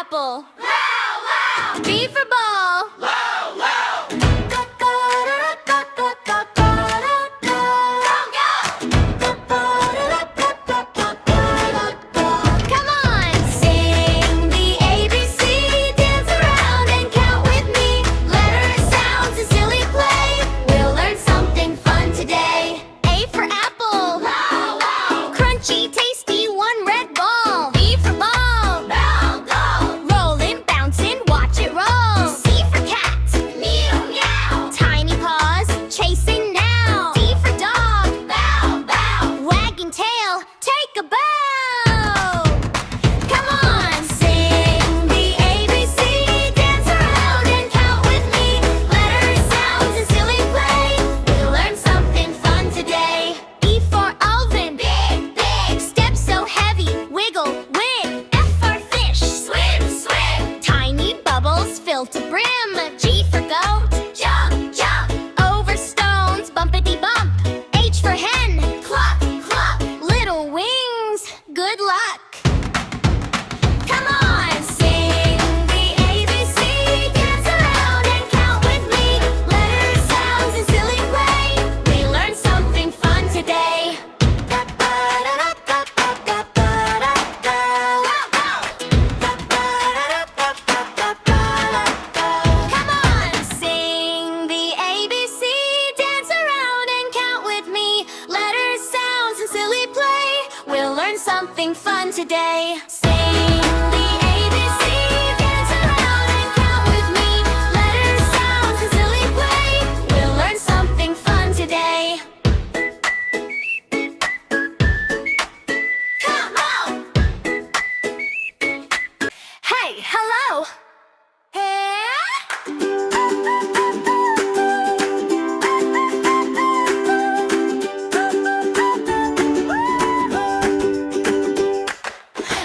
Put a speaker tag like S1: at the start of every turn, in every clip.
S1: apple. Loud, loud. B for ball.
S2: Loud, loud.
S1: Come on, sing the ABC, dance around and count with me. Letters, sounds, and silly play. We'll learn something fun today. A for apple.
S2: Loud, loud.
S1: Crunchy, tasty, one red ball. B for ball.
S2: Loud, loud.
S1: Rolling, bouncing, watch it roll. C for cat.
S2: Meow, meow.
S1: Tiny paws, chasing now. D for dog.
S2: Bow, bow.
S1: Wagging tail, take a bow. Come on, sing the ABC, dance around and count with me. Letters, sounds, and silly play. We'll learn something fun today. E for Alvin.
S2: Big, big.
S1: Step so heavy, wiggle, wig. F for fish.
S2: Swim, swim.
S1: Tiny bubbles fill to brim. G for goat.
S2: Jump, jump.
S1: Over stones, bumpity bump. H for hen.
S2: Cluck, cluck.
S1: Little wings, good luck. Come on, sing the ABC, dance around and count with me. Letters, sounds, and silly play. We learn something fun today. Come on, sing the ABC, dance around and count with me. Letters, sounds, and silly play. We'll learn something fun today. Sing the ABC, dance around and count with me. Letters, sounds, and silly play. We'll learn something fun today.
S2: Come on.
S1: Hey, hello. Hey.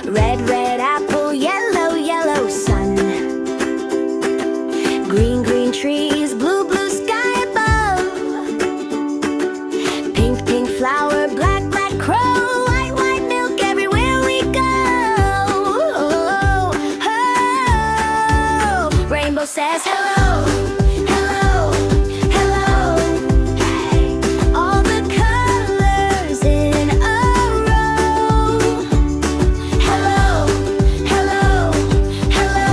S1: Red, red apple, yellow, yellow sun. Green, green trees, blue, blue sky above. Pink, pink flower, black, black crow. White, white milk everywhere we go. Oh, rainbow says hello, hello, hello.
S2: Hey.
S1: All the colors in a row. Hello, hello, hello.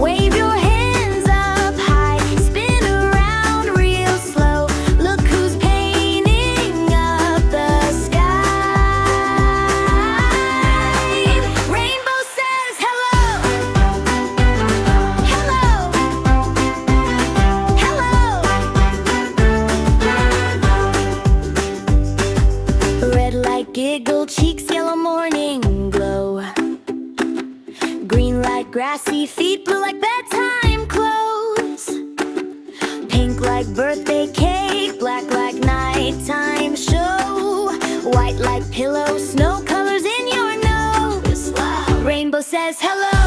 S1: Wave your hands up high, spin around real slow. Look who's painting up the sky. Rainbow says hello, hello, hello. Red light giggle cheeks, yellow morning glow. Green like grassy feet, blue like bedtime clothes. Pink like birthday cake, black like nighttime show. White like pillow, snow colors in your nose. Rainbow says hello,